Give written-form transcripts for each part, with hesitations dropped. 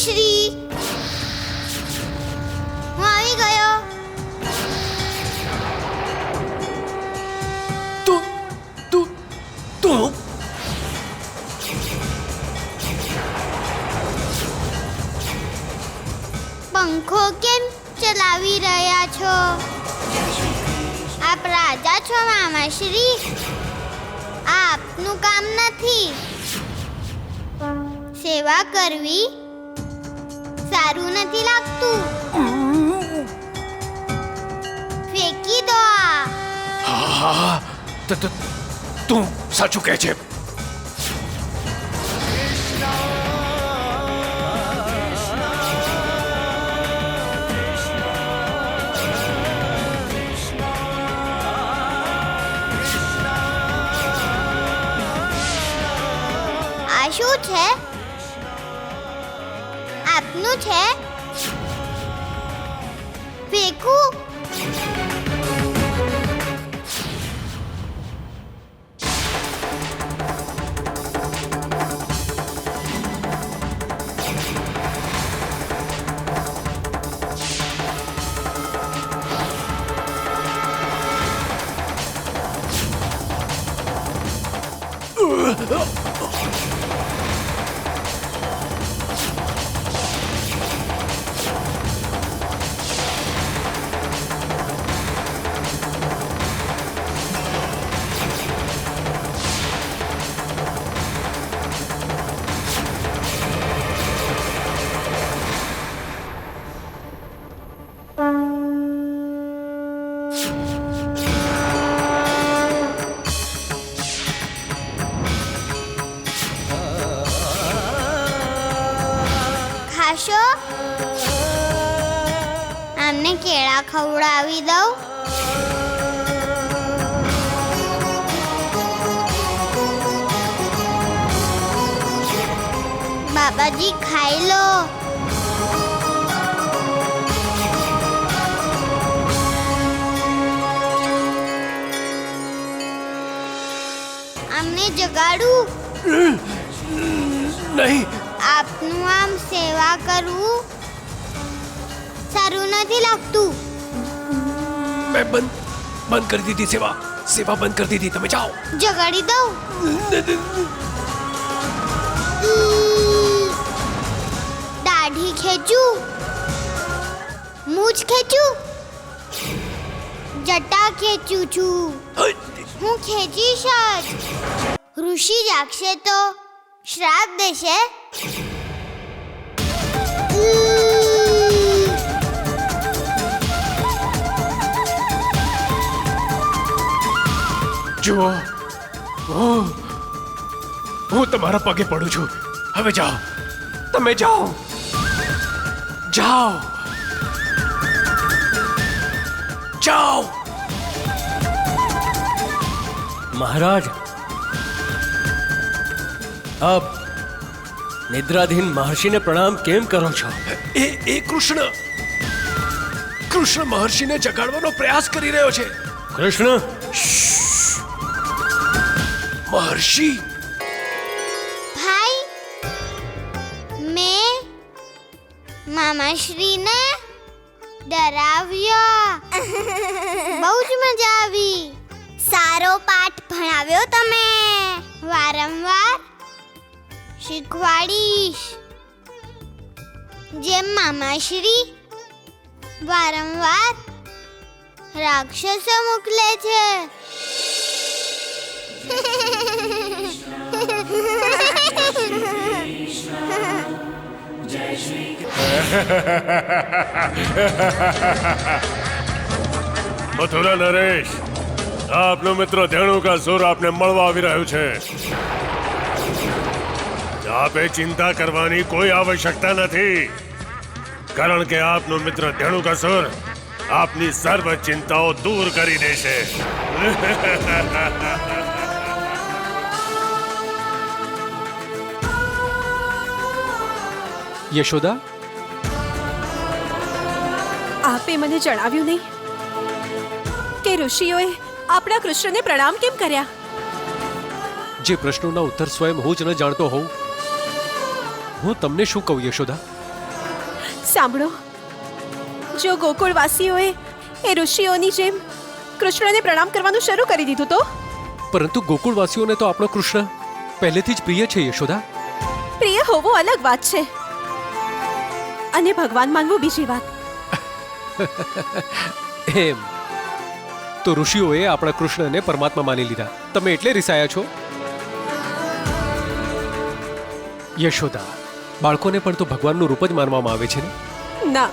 મામાશ્રી, હું આવી ગયો. તું પંખો કેમ ચલાવી રહ્યા છો? આપ રાજા છો મામાશ્રી, આ આપનું કામ નથી. સેવા કરવી સારું નથી લાગતું. ફેંકી દો આ. હા, તું સાચું કહે છે. આ શું છે? આપનું છે? ફેંકું? ખાશો? આમને કેળા ખવડાવી દઉં? બાબાજી ખાઈ લો. આમને જગાડું? નહીં. આપનું આમ સેવા કરવું સારું નથી લાગતું. મેં બંધ કરી દીધી સેવા બંધ કરી દીધી. તમે જાઓ. જગાડી દઉં? દાઢી ખેંચું? મૂછ ખેંચું? જટા ખેંચું છું. હું ખેંચીશ જ. ઋષિ જાગશે તો શ્રાપ દેશે. જુઓ, હું તમારા પગે પડું છું. હવે જાઓ. તમે જાઓ. જાઓ. મહારાજ, આપ નિદ્રાધીન મહર્ષિને પ્રણામ કેમ કરો છો? એ કૃષ્ણ મહર્ષિને જગાડવાનો પ્રયાસ કરી રહ્યો છે. કૃષ્ણ, મહર્ષિ, ભાઈ, મેં મામાશ્રીને ડરાવ્યા. બહુ જ મજા આવી. સારો પાઠ ભણાવ્યો તમે. વારંવાર શીખવાડીશ. જેમ મામાશ્રી વારંવાર રાક્ષસો મોકલે છે. મથુરા નરેશ, આપનો મિત્ર ધેનુકાસુર આપને મળવા આવી રહ્યો છે. આપે ચિંતા કરવાની કોઈ આવશ્યકતા નથી, કારણ કે આપનો મિત્ર ધેનુકાસુર આપની સર્વ ચિંતાઓ દૂર કરી દેશે. યશોદા, આપે મને જણાવ્યું નહીં કે ઋષિઓએ આપણા કૃષ્ણને પ્રણામ કેમ કર્યા? જે પ્રશ્નોના ઉત્તર સ્વયં હું જ ન જાણતો હોઉં, હું તમને શું કહું યશોદા? સાંભળો, જો ગોકુળવાસીઓએ એ ઋષિઓની જેમ કૃષ્ણને પ્રણામ કરવાનું શરૂ કરી દીધું તો? પરંતુ ગોકુળવાસીઓને તો આપણો કૃષ્ણ પહેલેથી જ પ્રિય છે યશોદા. પ્રિય હોવો અલગ વાત છે અને ભગવાન માનવું બીજી વાત. એમ તો ઋષિઓએ આપણા કૃષ્ણને પરમાત્મા માની લીધા, તમે એટલે રિસાયા છો? યશોદા, બાળકોને પણ તો ભગવાનનું રૂપ જ માનવામાં આવે છે ને? ના,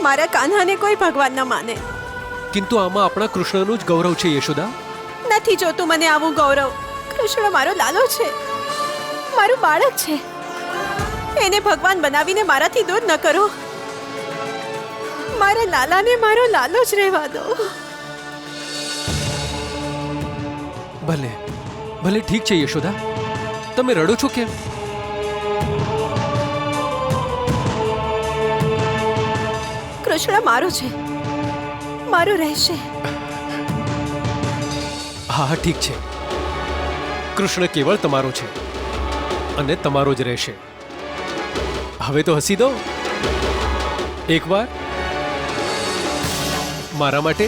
મારા કાન્હાને કોઈ ભગવાન ન માને. કિંતુ આમાં આપણા કૃષ્ણનું જ ગૌરવ છે યશોદા. નથી જોતું મને આવું ગૌરવ. કૃષ્ણ મારો લાલો છે, મારું બાળક છે. એને ભગવાન બનાવીને મારાથી દૂર ન કરો. મારા લાલાને મારો લાલો જ રહેવા દો. ભલે ભલે ઠીક છે યશોદા, તમે રડો છો કેમ? કૃષ્ણ મારો છે, મારો રહેશે. હા હા ઠીક છે, કૃષ્ણ કેવળ તમારો છે અને તમારો જ રહેશે. હવે તો હસી દો એકવાર મારા માટે.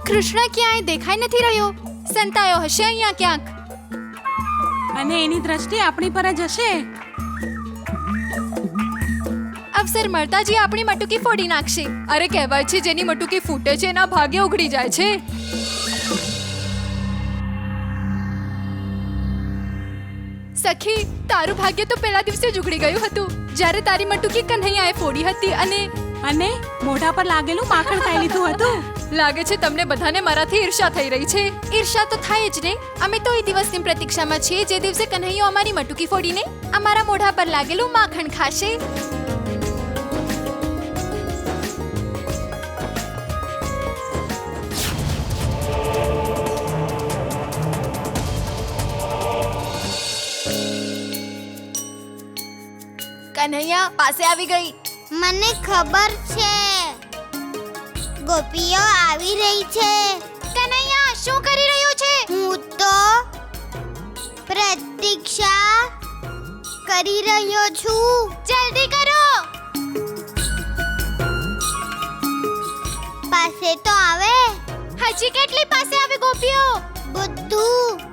કૃષ્ણ ક્યાંય દેખાઈ નથી રહ્યો. સંતાયો હશે અહીંયા ક્યાંક. અને એની દ્રષ્ટિ આપણી પર જ હશે. અવસર મળતા જ એ આપણી મટુકી ફોડી નાખશે. અરે કહેવાય છે જેની મટુકી ફૂટે છે એના ભાગ્ય ઉઘડી જાય છે. સખી, તારું ભાગ્ય તો પેલા દિવસે જ ઉઘડી ગયું હતું જ્યારે તારી મટુકી કન્હૈયાએ ફોડી હતી અને મોઢા પર લાગેલું માખણ ખાઈ લીધું હતું. લાગે છે તમને બધાને મારાથી ઈર્ષા થઈ રહી છે. ઈર્ષા તો થાય જ ને. અમે તો એ દિવસની પ્રતીક્ષામાં છીએ જે દિવસે કન્હૈયો અમારી મટુકી ફોડીને અમારા મોઢા પર લાગેલું માખણ ખાશે. કન્હૈયા પાસે આવી ગઈ. મને ખબર છે, ગોપીઓ આવી રહી છે. કન્હૈયા શું કરી રહ્યો છે? હું તો પ્રતીક્ષા કરી રહ્યો છું. જલ્દી કરો. પાસે તો આવે. હજી કેટલી પાસે આવી ગોપીઓ? બધું.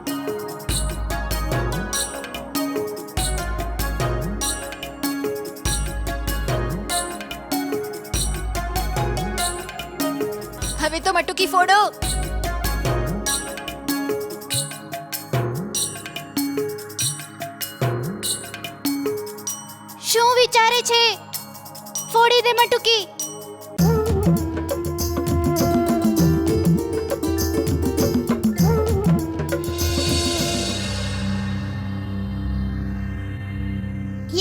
હવે તો મટુકી ફોડો. શું વિચારે છે? ફોડી દે મટુકી.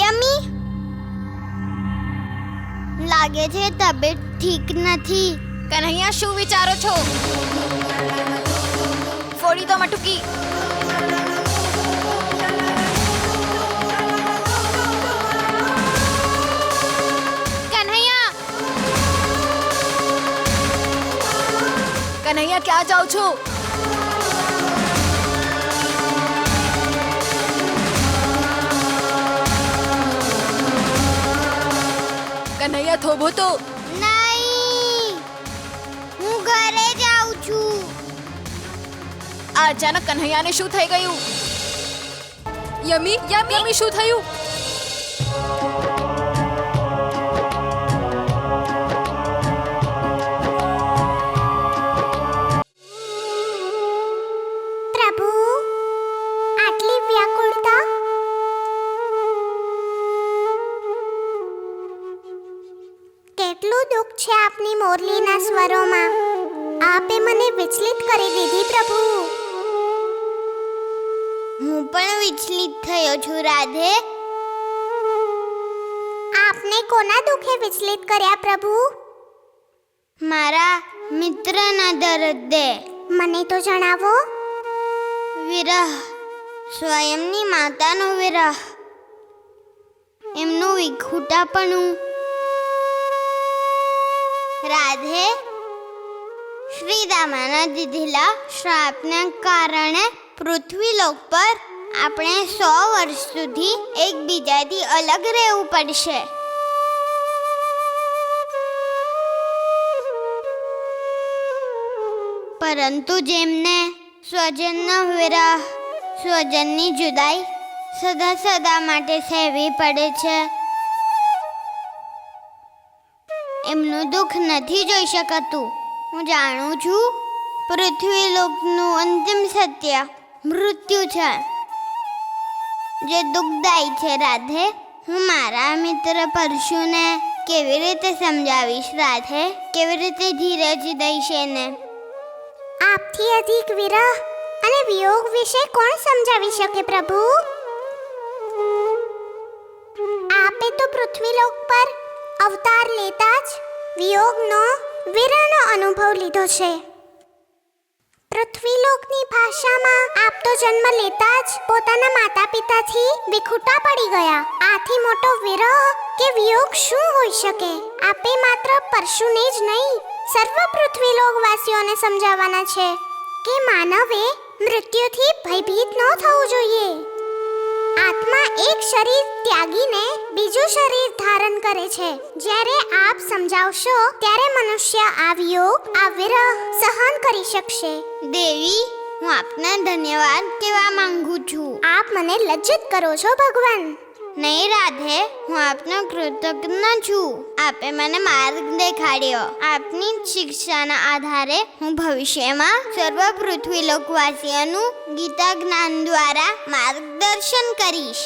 યમી, લાગે છે તબિયત ઠીક નથી. કન્હૈયા શું વિચારો છો? ફોડી દો મટુકી. કન્હૈયા, કન્હૈયા ક્યાં જાઓ છો? કન્હૈયા થોભો તો. નહીં, હું ઘરે જાઉં છું. આ અચાનક કન્હૈયાને શું થઈ ગયું? યમી, યમી શું થયું? પ્રભુ, આટલી વ્યાકુળતા. કેટલું દુઃખ છે આપની મોરલીના સ્વરોમાં. આપે મને વિચલિત કરી દીધી પ્રભુ. હું પણ વિચલિત થયો છું રાધે. આપને કોના દુઃખે વિચલિત કર્યા પ્રભુ? મારા મિત્રના દર્દે. મને તો જણાવો. વિરહ, સ્વયંની માતાનો વિરહ, એમનું વિખૂટાપણું. રાધે, શ્રીરામાના દીધેલા શ્રાપને કારણે પૃથ્વીલોક પર આપણે 100 વર્ષ સુધી એકબીજાથી અલગ રહેવું પડશે. પરંતુ જેમને સ્વજનનો વિરહ, સ્વજનની જુદાઈ સદા સદા માટે સહેવી પડે છે, એમનું દુઃખ નથી જોઈ શકાતું. હું જાણું છું પૃથ્વીલોકનું અંતિમ સત્ય મૃત્યુ છે, જે દુઃખદાયી છે. રાધે, હું મારા મિત્ર પરશુને કેવી રીતે સમજાવીશ? રાધે, કેવી રીતે ધીરજ દઈશ એને? આપથી અધિક વિરહ અને વિયોગ વિશે કોણ સમજાવી શકે પ્રભુ? આપે તો પૃથ્વીલોક પર અવતાર લેતા જ વિયોગનો, વિરહનો અનુભવ લીધો છે. પૃથ્વીલોકની ભાષામાં આપ તો જન્મ લેતા જ પોતાના માતા પિતાથી વિખૂટા પડી ગયા. આથી મોટો વિરહ કે વિયોગ શું હોઈ શકે? આપે માત્ર પરશુને જ નહીં, સર્વ પૃથ્વીલોકવાસીઓને સમજાવવાના છે કે માનવે મૃત્યુથી ભયભીત ન થવું જોઈએ. આત્મા એક શરીર ત્યાગીને બીજું શરીર ધારણ કરે છે. જ્યારે આપ સમજાવશો ત્યારે મનુષ્ય આ વિયોગ, આ વિરહ સહન કરી શકશે. દેવી, હું આપને ધન્યવાદ કહેવા માંગુ છું. આપ મને લજ્જિત કરો છો ભગવાન. નહીં રાધે, હું આપનો કૃતજ્ઞ છું. આપે મને માર્ગ દેખાડ્યો. આપની શિક્ષાના આધારે હું ભવિષ્યમાં સર્વ પૃથ્વીલોકવાસીઓનું ગીતા જ્ઞાન દ્વારા માર્ગદર્શન કરીશ.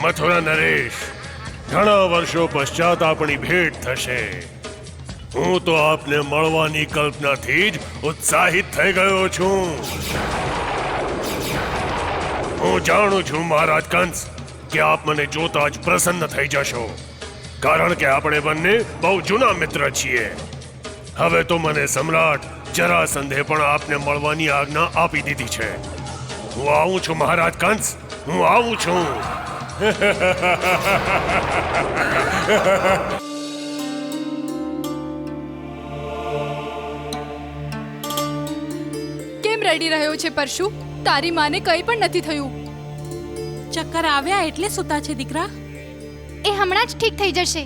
મથુરા નરેશ, ઘણા વર્ષો પશ્ચાત આપણી ભેટ થશે. હું તો આપને મળવાની કલ્પનાથી જ ઉત્સાહિત થઈ ગયો છું. હું જાણું છું મહારાજ કંસ કે આપ મને જોતા જ પ્રસન્ન થઈ જશો, કારણ કે આપણે બંને બહુ જૂના મિત્ર છીએ. હવે તો મને સમ્રાટ જરાસંધે પણ આપને મળવાની આજ્ઞા આપી દીધી છે. હું આવું છું મહારાજ કંસ, હું આવું છું. કેમ રડી રહ્યો છે પરશુ? તારી માને કંઈ પણ નથી થયું. ચક્કર આવ્યા એટલે સૂતા છે દીકરા. એ હમણાં જ ઠીક થઈ જશે.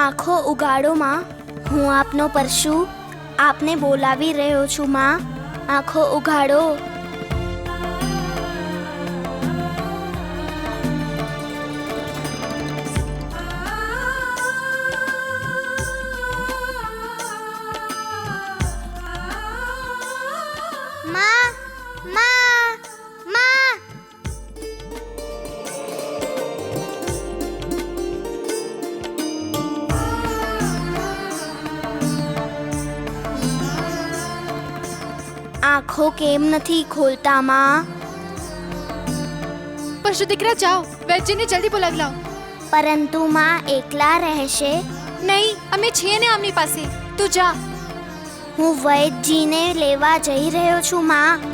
આંખો ઉગાડો માં, હું આપનો પરશુ આપને બોલાવી રહ્યો છું માં. આંખો ઉગાડો. માં, માં, માં. આંખો કેમ નથી ખોલતા માં? પરશુ દીકરા, જાઓ, વૈદ્યને જલ્દી બોલાવી લાવો. પરંતુ માં એકલા રહેશે. નહીં, અમે છીએ ને આમની પાસે. તું જા. હું વૈદ્યજીને લેવા જઈ રહ્યો છું માં.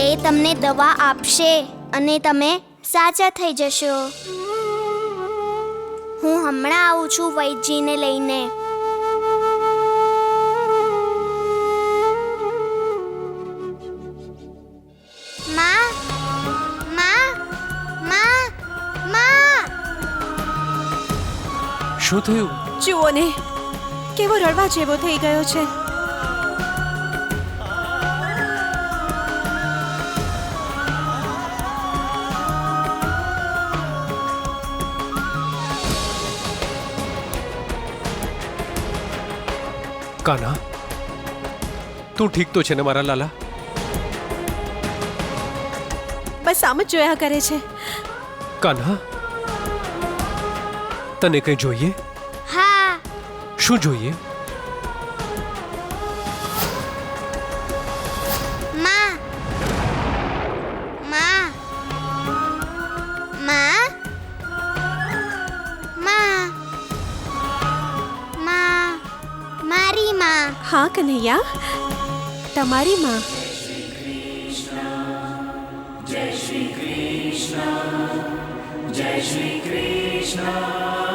એ તમને દવા આપશે અને તમે સાજા થઈ જશો. હું હમણાં આવું છું વૈદ્યજીને લઈને. માં, માં, માં, માં. શું થયું? જુઓ ને, કેવો રડવા જેવો થઈ ગયો છે. કાના, તું ઠીક તો છે ને મારા લાલા? બસ આમ જ જોયા કરે છે. કાન્હા તને કંઈ જોઈએ? હા શું જોઈએ? માં માં માં માં માં મારી માં. હા કન્હૈયા, તમારી માં. જય શ્રી કૃષ્ણ